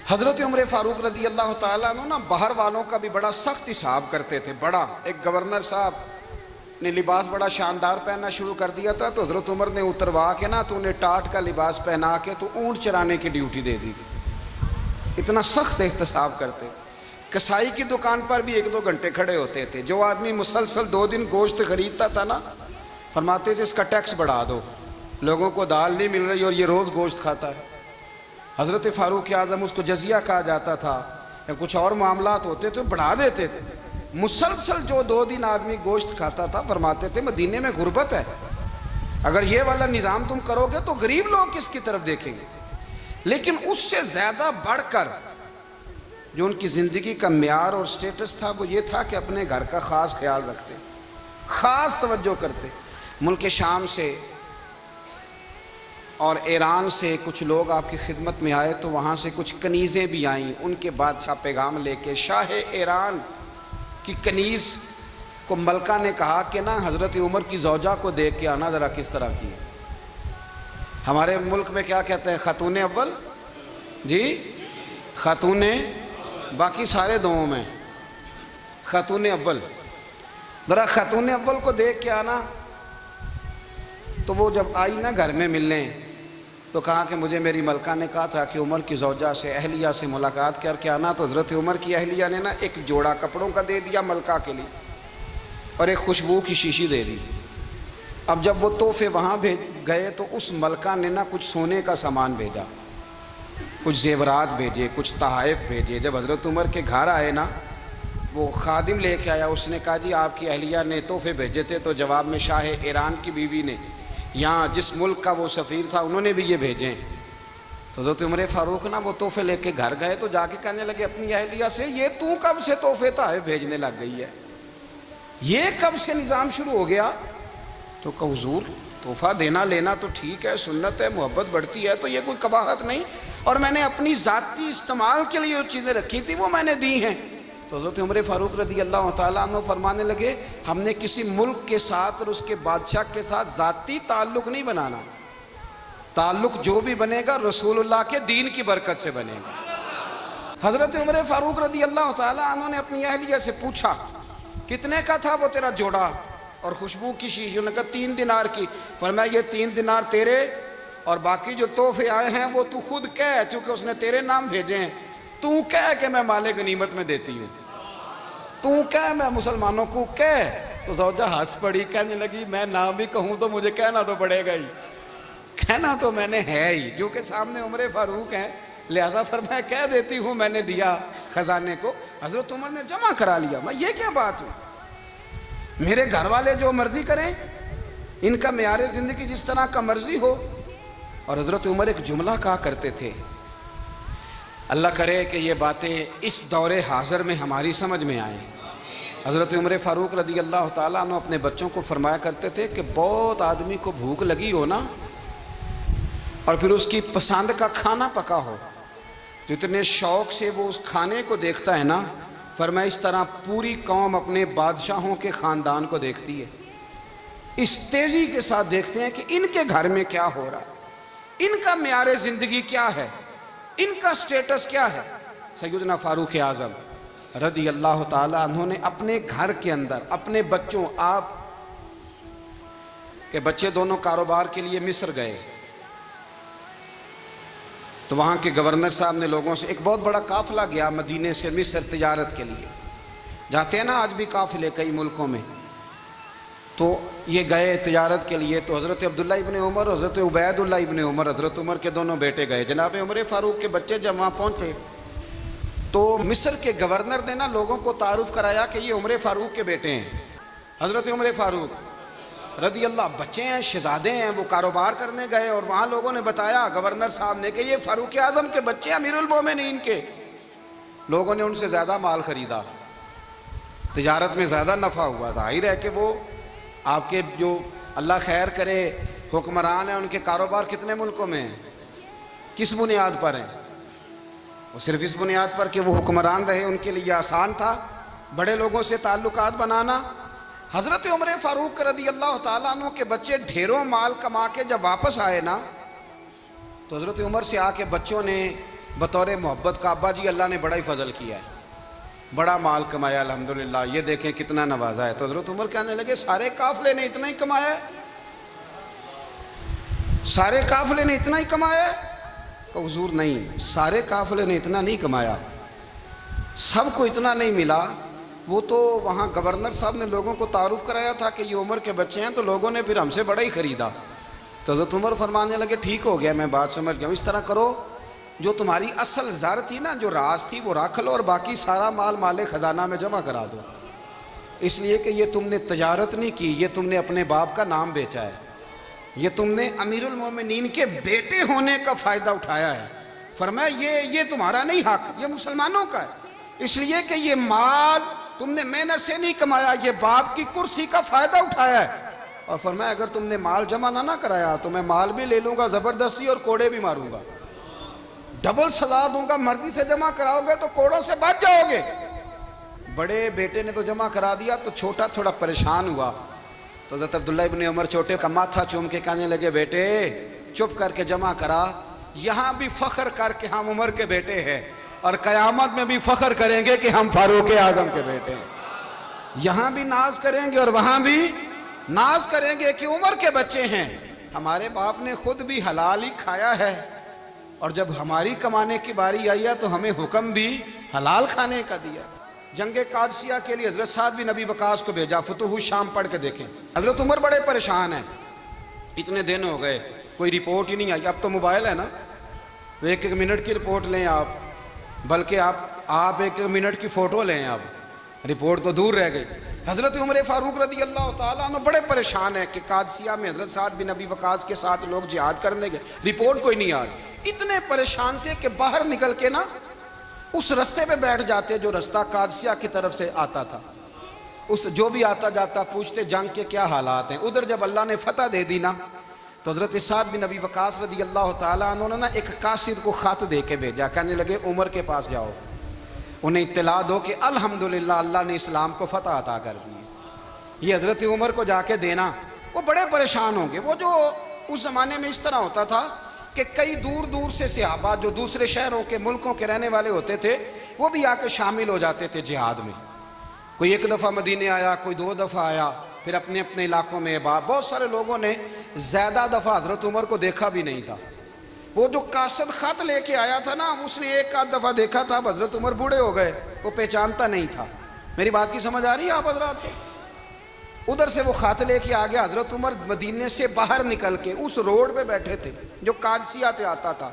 حضرت عمر فاروق رضی اللہ تعالیٰ عنہ نا باہر والوں کا بھی بڑا سخت حساب کرتے تھے. بڑا ایک گورنر صاحب نے لباس بڑا شاندار پہننا شروع کر دیا تھا تو حضرت عمر نے اتروا کے نا تو انہیں ٹاٹ کا لباس پہنا کے تو اونٹ چرانے کی ڈیوٹی دے دی تھی. اتنا سخت احتساب کرتے. کسائی کی دکان پر بھی 1-2 گھنٹے کھڑے ہوتے تھے. جو آدمی مسلسل 2 دن گوشت خریدتا تھا نا فرماتے تھے اس کا ٹیکس بڑھا دو, لوگوں کو دال نہیں مل رہی اور یہ روز گوشت کھاتا ہے. حضرت فاروق اعظم اس کو جزیہ کہا جاتا تھا یا کچھ اور معاملات ہوتے تو بڑھا دیتے تھے. مسلسل جو 2 دن آدمی گوشت کھاتا تھا فرماتے تھے مدینے میں غربت ہے, اگر یہ والا نظام تم کرو گے تو غریب لوگ کس کی طرف دیکھیں گے. لیکن اس سے زیادہ بڑھ کر جو ان کی زندگی کا معیار اور سٹیٹس تھا وہ یہ تھا کہ اپنے گھر کا خاص خیال رکھتے, خاص توجہ کرتے. ملک شام سے اور ایران سے کچھ لوگ آپ کی خدمت میں آئے تو وہاں سے کچھ کنیزیں بھی آئیں. ان کے بادشاہ پیغام لے کے شاہ ایران کی کنیز کو ملکہ نے کہا کہ نا حضرت عمر کی زوجہ کو دیکھ کے آنا ذرا کس طرح کی ہے. ہمارے ملک میں کیا کہتے ہیں خاتون اول, جی خاتون, باقی سارے دوؤں میں خاتون اول. ذرا خاتون اول کو دیکھ کے آنا. تو وہ جب آئی نا گھر میں ملنے تو کہا کہ مجھے میری ملکہ نے کہا تھا کہ عمر کی زوجہ سے اہلیہ سے ملاقات کر کے آنا. تو حضرت عمر کی اہلیہ نے نا ایک جوڑا کپڑوں کا دے دیا ملکہ کے لیے اور ایک خوشبو کی شیشی دے دی. اب جب وہ تحفے وہاں بھیج گئے تو اس ملکہ نے نا کچھ سونے کا سامان بھیجا, کچھ زیورات بھیجے, کچھ تحائف بھیجے. جب حضرت عمر کے گھر آئے نا وہ خادم لے کے آیا, اس نے کہا جی آپ کی اہلیہ نے تحفے بھیجے تھے. تو جواب میں شاہ ایران کی بیوی نے یہاں جس ملک کا وہ سفیر تھا انہوں نے بھی یہ بھیجے. تو حضرت عمر فاروق نا وہ تحفے لے کے گھر گئے تو جا کے کہنے لگے اپنی اہلیہ سے یہ تو کب سے تحفے تحائف بھیجنے لگ گئی ہے, یہ کب سے نظام شروع ہو گیا؟ تو کہ حضور تحفہ دینا لینا تو ٹھیک ہے, سنت ہے, محبت بڑھتی ہے, تو یہ کوئی قباحت نہیں, اور میں نے اپنی ذاتی استعمال کے لیے جو چیزیں رکھی تھی وہ میں نے دی ہیں. تو حضرت عمر فاروق رضی اللہ تعالیٰ عنہ فرمانے لگے ہم نے کسی ملک کے ساتھ اور اس کے بادشاہ کے ساتھ ذاتی تعلق نہیں بنانا, تعلق جو بھی بنے گا رسول اللہ کے دین کی برکت سے بنے گا. حضرت عمر فاروق رضی اللہ تعالیٰ عنہ نے اپنی اہلیہ سے پوچھا کتنے کا تھا وہ تیرا جوڑا اور خوشبو کی شیشی؟ انہوں نے کہا 3 دینار کی. فرمایا یہ 3 دینار تیرے اور باقی جو تحفے آئے ہیں وہ تو خود کہہ, چونکہ اس نے تیرے نام بھیجے ہیں, تو کہہ کہ میں مال غنیمت میں دیتی ہوں, تو کہہ میں مسلمانوں کو کہہ. تو زوجہ ہنس پڑی, کہنے لگی میں نہ بھی کہوں تو مجھے کہنا تو پڑے گا ہی, کہنا تو میں نے ہے ہی, جو کہ سامنے عمر فاروق ہیں, لہذا فرمایا کہہ دیتی ہوں میں نے دیا خزانے کو. حضرت عمر نے جمع کرا لیا. میں یہ کیا بات ہوں, میرے گھر والے جو مرضی کریں, ان کا معیار زندگی جس طرح کا مرضی ہو. اور حضرت عمر ایک جملہ کہا کرتے تھے, اللہ کرے کہ یہ باتیں اس دور حاضر میں ہماری سمجھ میں آئیں. حضرت عمر فاروق رضی اللہ تعالیٰ عنہ اپنے بچوں کو فرمایا کرتے تھے کہ بہت آدمی کو بھوک لگی ہو نا اور پھر اس کی پسند کا کھانا پکا ہو, جتنے شوق سے وہ اس کھانے کو دیکھتا ہے نا, فرمایا اس طرح پوری قوم اپنے بادشاہوں کے خاندان کو دیکھتی ہے, اس تیزی کے ساتھ دیکھتے ہیں کہ ان کے گھر میں کیا ہو رہا, ان کا معیار زندگی کیا ہے, ان کا سٹیٹس کیا ہے. سیدنا فاروق اعظم رضی اللہ تعالیٰ عنہ نے اپنے گھر کے اندر اپنے بچوں, آپ کے بچے دونوں کاروبار کے لیے مصر گئے تو وہاں کے گورنر صاحب نے لوگوں سے, ایک بہت بڑا قافلہ گیا مدینے سے مصر تجارت کے لیے, جاتے ہیں نا آج بھی قافلے کئی ملکوں میں, تو یہ گئے تجارت کے لیے. تو حضرت عبداللہ ابن عمر, حضرت عبید اللہ ابن عمر, حضرت عمر کے دونوں بیٹے گئے. جناب عمر فاروق کے بچے جب وہاں پہنچے تو مصر کے گورنر نے نا لوگوں کو تعارف کرایا کہ یہ عمر فاروق کے بیٹے ہیں. حضرت عمر فاروق رضی اللہ, بچے ہیں, شہزادے ہیں, وہ کاروبار کرنے گئے اور وہاں لوگوں نے بتایا گورنر صاحب نے کہ یہ فاروق اعظم کے بچے امیر المومنین کے. لوگوں نے ان سے زیادہ مال خریدا, تجارت میں زیادہ نفع ہوا. ظاہر ہے کہ وہ آپ کے جو اللہ خیر کرے حکمران ہیں ان کے کاروبار کتنے ملکوں میں ہیں, کس بنیاد پر ہیں؟ وہ صرف اس بنیاد پر کہ وہ حکمران رہے, ان کے لیے آسان تھا بڑے لوگوں سے تعلقات بنانا. حضرت عمر فاروق رضی اللہ تعالیٰ عنہ کے بچے ڈھیروں مال کما کے جب واپس آئے نا تو حضرت عمر سے آ کے بچوں نے بطور محبت کا ابا جی اللہ نے بڑا ہی فضل کیا ہے، بڑا مال کمایا الحمدللہ، یہ دیکھیں کتنا نوازا ہے۔ تو حضرت عمر کہنے لگے سارے قافلے نے اتنا ہی کمایا ہے؟ سارے قافلے نے اتنا ہی کمایا ہے؟ کہ حضور نہیں، سارے قافلے نے اتنا نہیں کمایا، سب کو اتنا نہیں ملا۔ وہ تو وہاں گورنر صاحب نے لوگوں کو تعارف کرایا تھا کہ یہ عمر کے بچے ہیں، تو لوگوں نے پھر ہم سے بڑا ہی خریدا۔ تو حضرت عمر فرمانے لگے ٹھیک ہو گیا، میں بات سمجھ گیا ہوں، اس طرح کرو جو تمہاری اصل زر تھی نا، جو راز تھی وہ رکھ لو، اور باقی سارا مال مال خزانہ میں جمع کرا دو، اس لیے کہ یہ تم نے تجارت نہیں کی، یہ تم نے اپنے باپ کا نام بیچا ہے، یہ تم نے امیر المومنین کے بیٹے ہونے کا فائدہ اٹھایا ہے۔ فرمایا یہ تمہارا نہیں حق، یہ مسلمانوں کا ہے، اس لیے کہ یہ مال تم نے محنت سے نہیں کمایا، یہ باپ کی کرسی کا فائدہ اٹھایا ہے۔ اور فرمایا اگر تم نے مال جمع نہ کرایا تو میں مال بھی لے لوں گا زبردستی اور کوڑے بھی ماروں گا، ڈبل سزا دوں گا، مرضی سے جمع کراؤ گے تو کوڑوں سے بچ جاؤ گے۔ بڑے بیٹے نے تو جمع کرا دیا، تو چھوٹا تھوڑا پریشان ہوا، تو حضرت عبداللہ ابن عمر چھوٹے کا ماتھا چوم کے کہنے لگے بیٹے چپ کر کے جمع کرا، یہاں بھی فخر کر کے ہم عمر کے بیٹے ہیں، اور قیامت میں بھی فخر کریں گے کہ ہم فاروق اعظم کے بیٹے ہیں، یہاں بھی ناز کریں گے اور وہاں بھی ناز کریں گے کہ عمر کے بچے ہیں۔ ہمارے باپ نے خود بھی حلال ہی کھایا ہے، اور جب ہماری کمانے کی باری آئی ہے تو ہمیں حکم بھی حلال کھانے کا دیا۔ جنگ قادسیہ کے لیے حضرت سعد بن ابی وقاص کو بھیجا، فتوح الشام پڑھ کے دیکھیں۔ حضرت عمر بڑے پریشان ہیں، اتنے دن ہو گئے کوئی رپورٹ ہی نہیں آئی۔ اب تو موبائل ہے نا، ایک ایک منٹ کی رپورٹ لیں آپ، بلکہ آپ ایک ایک منٹ کی فوٹو لیں، آپ رپورٹ تو دور رہ گئی۔ حضرت عمر فاروق رضی اللہ تعالیٰ عنہ بڑے پریشان ہیں کہ قادسیہ میں حضرت سعد بن ابی وقاص کے ساتھ لوگ جہاد کرنے گئے، رپورٹ کوئی نہیں آ رہی۔ اتنے پریشان تھے کہ باہر نکل کے نا اس رستے پہ بیٹھ جاتے جو رستہ قادسیہ کی طرف سے آتا تھا، اس جو بھی آتا جاتا پوچھتے جنگ کے کیا حالات ہیں۔ ادھر جب اللہ نے فتح دے دی نا، تو حضرت سعد بن ابی وقاص رضی اللہ تعالیٰ عنہ نے نا ایک قاصد کو خط دے کے بھیجا، کہنے لگے عمر کے پاس جاؤ، انہیں اطلاع دو کہ الحمدللہ اللہ نے اسلام کو فتح عطا کر دی۔ یہ حضرت عمر کو جا کے دینا، وہ بڑے پریشان ہوں گے۔ وہ جو اس زمانے میں اس طرح ہوتا تھا کہ کئی دور دور سے صحابہ جو دوسرے شہروں کے ملکوں کے رہنے والے ہوتے تھے، وہ بھی آ کے شامل ہو جاتے تھے جہاد میں۔ کوئی ایک دفعہ مدینے آیا، کوئی 2 دفعہ آیا، پھر اپنے اپنے علاقوں میں بہت سارے لوگوں نے زیادہ دفعہ حضرت عمر کو دیکھا بھی نہیں تھا۔ وہ جو قاصد خط لے کے آیا تھا نا، اس نے 1 دفعہ دیکھا تھا، حضرت عمر بوڑھے ہو گئے، وہ پہچانتا نہیں تھا۔ میری بات کی سمجھ آ رہی ہے آپ حضرات کو؟ ادھر سے وہ خط لے کے آ گیا، حضرت عمر مدینے سے باہر نکل کے اس روڈ پہ بیٹھے تھے جو قادسیہ سے آتا تھا۔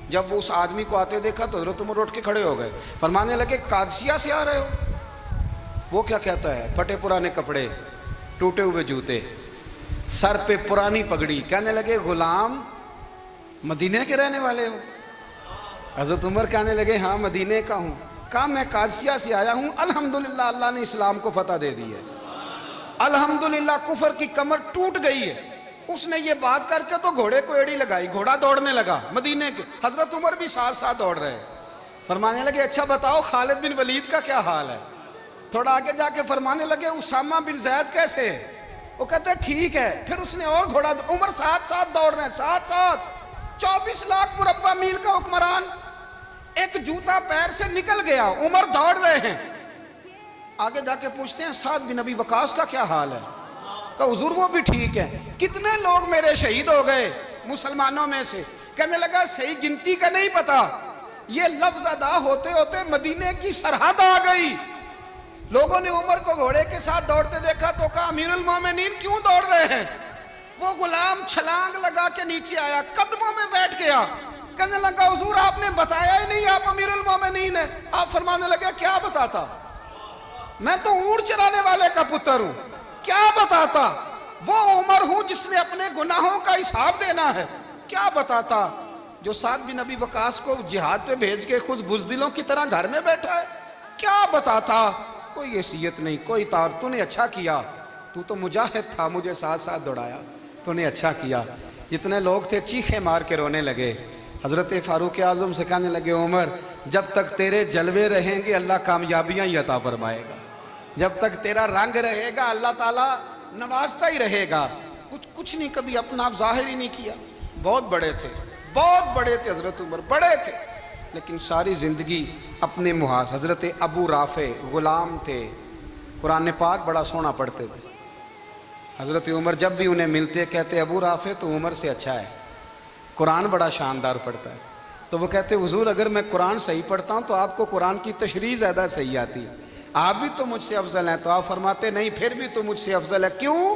جب وہ اس آدمی کو آتے دیکھا تو حضرت عمر اٹھ کے کھڑے ہو گئے، فرمانے لگے قادسیہ سے آ رہے ہو؟ وہ کیا کہتا ہے؟ پھٹے پرانے کپڑے، ٹوٹے ہوئے جوتے، سر پہ پرانی پگڑی، کہنے لگے غلام مدینے کے رہنے والے ہو؟ حضرت عمر کہنے لگے ہاں مدینے کا ہوں۔ کہا میں قادسیہ سے آیا ہوں، الحمدللہ اللہ نے اسلام کو فتح دے دی ہے، الحمدللہ کفر کی کمر ٹوٹ گئی ہے۔ اس نے یہ بات کر کے تو گھوڑے کو ایڑی لگائی، گھوڑا دوڑنے لگا مدینے کے، حضرت عمر بھی ساتھ ساتھ دوڑ رہے، فرمانے لگے اچھا بتاؤ خالد بن ولید کا کیا حال ہے؟ تھوڑا آگے جا کے فرمانے لگے اسامہ بن زید کیسے ہے؟ وہ کہتے ہیں ٹھیک ہے۔ پھر اس نے اور گھوڑا، عمر ساتھ ساتھ دوڑ رہے ہیں، ساتھ ساتھ 24 لاکھ مربع میل کا حکمران، ایک جوتا پیر سے نکل گیا، عمر دوڑ رہے ہیں۔ آگے جا کے پوچھتے ہیں سعد بن ابی وقاص کا کیا حال ہے؟ کہ حضور وہ بھی ٹھیک ہے۔ کتنے لوگ میرے شہید ہو گئے مسلمانوں میں سے؟ کہنے لگا صحیح گنتی کا نہیں پتا، یہ لفظ ادا ہوتے ہوتے مدینے کی سرحد آ گئی۔ لوگوں نے عمر کو گھوڑے کے ساتھ دوڑتے دیکھا تو کہا امیر المومنین کیوں دوڑ رہے ہیں؟ وہ غلام چھلانگ لگا کے نیچے آیا، قدموں میں بیٹھ گیا، کہنے لگا حضور آپ نے بتایا ہی نہیں آپ امیر المومنین ہیں۔ آپ فرمانے لگے کیا بتاتا؟ میں تو اونٹ چرانے والے کا پتر ہوں، کیا بتاتا؟ وہ عمر ہوں جس نے اپنے گناہوں کا حساب دینا ہے، کیا بتاتا؟ جو سعد بن ابی وقاص کو جہاد پہ بھیج کے خود بزدلوں کی طرح گھر میں بیٹھا ہے، کیا بتاتا؟ کوئی حیثیت نہیں، کوئی تار، تو نے اچھا کیا، تو مجاہد تھا، مجھے ساتھ ساتھ دوڑایا، تو نے اچھا کیا۔ جتنے لوگ تھے چیخے مار کے رونے لگے۔ حضرت فاروق اعظم سے کہنے لگے عمر جب تک تیرے جلوے رہیں گے اللہ کامیابیاں ہی عطا فرمائے گا، جب تک تیرا رنگ رہے گا اللہ تعالیٰ نوازتا ہی رہے گا۔ کچھ نہیں، کبھی اپنا آپ ظاہر ہی نہیں کیا۔ بہت بڑے تھے، بہت بڑے تھے حضرت عمر، بڑے تھے۔ لیکن ساری زندگی اپنے محاذ. حضرت ابو رافع غلام تھے, قرآن پاک بڑا سونا پڑھتے تھے. حضرت عمر جب بھی انہیں ملتے کہتے ابو رافع تو عمر سے اچھا ہے, قرآن بڑا شاندار پڑھتا ہے. تو وہ کہتے حضور اگر میں قرآن صحیح پڑھتا ہوں تو آپ کو قرآن کی تشریح زیادہ صحیح آتی ہے, آپ بھی تو مجھ سے افضل ہیں. تو آپ فرماتے نہیں پھر بھی تو مجھ سے افضل ہے. کیوں؟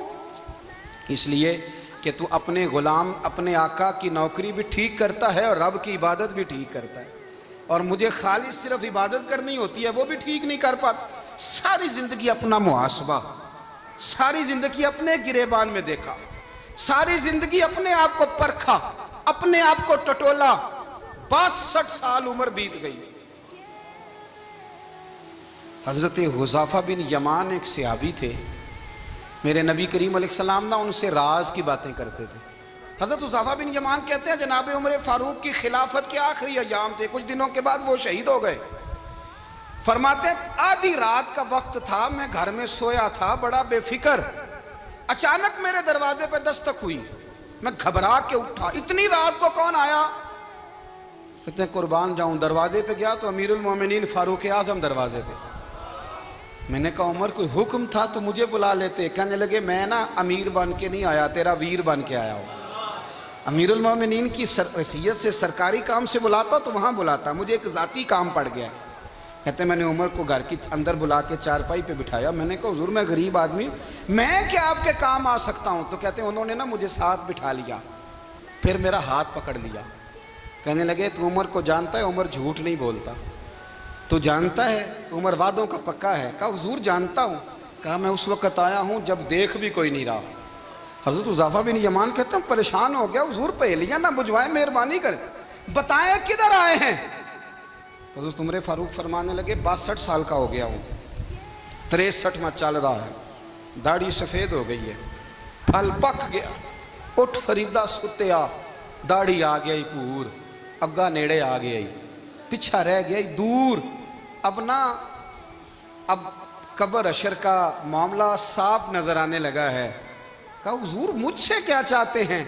اس لیے کہ تو اپنے غلام اپنے آقا کی نوکری بھی ٹھیک کرتا ہے اور رب کی عبادت بھی ٹھیک کرتا ہے, اور مجھے خالص صرف عبادت کرنی ہوتی ہے وہ بھی ٹھیک نہیں کر پاتا. ساری زندگی اپنا محاسبہ, ساری زندگی اپنے گریبان میں دیکھا, ساری زندگی اپنے آپ کو پرکھا, اپنے آپ کو ٹٹولا. 62 سال عمر بیت گئی. حضرت حذیفہ بن یمان ایک صحابی تھے, میرے نبی کریم علیہ السلام نہ ان سے راز کی باتیں کرتے تھے. حضرت حذیفہ بن یمان کہتے ہیں جناب عمر فاروق کی خلافت کے آخری ایام تھے, کچھ دنوں کے بعد وہ شہید ہو گئے. فرماتے آدھی رات کا وقت تھا, میں گھر میں سویا تھا بڑا بے فکر, اچانک میرے دروازے پہ دستک ہوئی, میں گھبرا کے اٹھا, اتنی رات کو کون آیا؟ کہتے ہیں قربان جاؤں, دروازے پہ گیا تو امیر المومنین فاروق اعظم دروازے پہ. میں نے کہا عمر کوئی حکم تھا تو مجھے بلا لیتے. کہنے لگے میں نا امیر بن کے نہیں آیا, تیرا ویر بن کے آیا ہوں. امیر المومنین کی حیثیت سے سرکاری کام سے بلاتا تو وہاں بلاتا, مجھے ایک ذاتی کام پڑ گیا. کہتے میں نے عمر کو گھر کی اندر بلا کے چارپائی پہ بٹھایا. میں نے کہا حضور میں غریب آدمی, میں کیا آپ کے کام آ سکتا ہوں؟ تو کہتے ہیں انہوں نے نا مجھے ساتھ بٹھا لیا, پھر میرا ہاتھ پکڑ لیا. کہنے لگے تو عمر کو جانتا ہے؟ عمر جھوٹ نہیں بولتا. تو جانتا ہے؟ عمر وعدوں کا پکا ہے. کہا حضور جانتا ہوں. کہا میں اس وقت آیا ہوں جب دیکھ بھی کوئی نہیں رہا. حضرت حذیفہ بن یمان کہتے ہیں پریشان ہو گیا, حضور پہلیاں نہ بجھوائے, مہربانی کریں بتائیں کدھر آئے ہیں. حضرت عمر فاروق فرمانے لگے 62 سال کا ہو گیا ہوں, 63 میں چل رہا ہے, داڑھی سفید ہو گئی ہے, پھل پک گیا, اٹھ فریدہ ستیا, داڑھی آ گئی پور, اگا نیڑے آ گئی, پچھا رہ گئی دور. اب قبر اشر کا معاملہ صاف نظر آنے لگا ہے. کہا حضور مجھ سے کیا چاہتے ہیں؟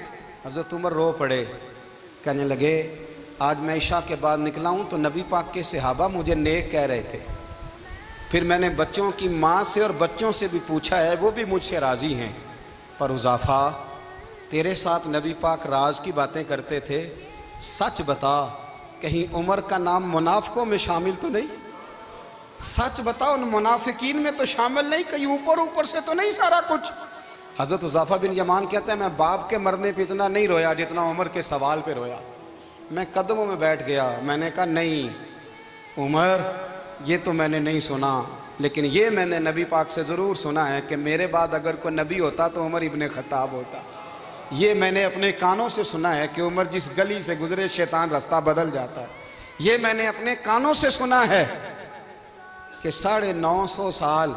حضرت عمر رو پڑے, کہنے لگے آج میں عشاء کے بعد نکلا ہوں تو نبی پاک کے صحابہ مجھے نیک کہہ رہے تھے, پھر میں نے بچوں کی ماں سے اور بچوں سے بھی پوچھا ہے, وہ بھی مجھ سے راضی ہیں. پر حذیفہ تیرے ساتھ نبی پاک راز کی باتیں کرتے تھے, سچ بتا کہیں عمر کا نام منافقوں میں شامل تو نہیں؟ سچ بتا ان منافقین میں تو شامل نہیں, کہیں اوپر سے تو نہیں سارا کچھ؟ حضرت حذیفہ بن یمان کہتے ہیں میں باپ کے مرنے پہ اتنا نہیں رویا جتنا عمر کے سوال پہ رویا. میں قدموں میں بیٹھ گیا, میں نے کہا نہیں عمر یہ تو میں نے نہیں سنا, لیکن یہ میں نے نبی پاک سے ضرور سنا ہے کہ میرے بعد اگر کوئی نبی ہوتا تو عمر ابن خطاب ہوتا. یہ میں نے اپنے کانوں سے سنا ہے کہ عمر جس گلی سے گزرے شیطان رستہ بدل جاتا ہے. یہ میں نے اپنے کانوں سے سنا ہے کہ 950 سال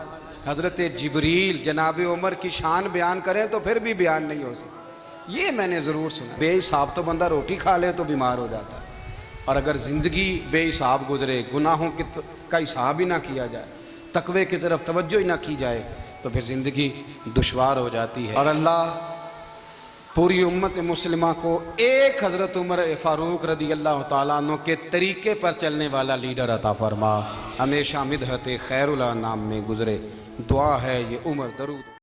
حضرت جبریل جناب عمر کی شان بیان کریں تو پھر بھی بیان نہیں ہو سکتا. یہ میں نے ضرور سنا. بے حساب تو بندہ روٹی کھا لے تو بیمار ہو جاتا ہے, اور اگر زندگی بے حساب گزرے, گناہوں کا حساب ہی نہ کیا جائے, تقوی کی طرف توجہ ہی نہ کی جائے, تو پھر زندگی دشوار ہو جاتی ہے. اور اللہ پوری امت مسلمہ کو ایک حضرت عمر فاروق رضی اللہ تعالیٰ عنہ کے طریقے پر چلنے والا لیڈر عطا فرما, ہمیشہ مدحت خیر الانام میں گزرے. دعا ہے یہ عمر درود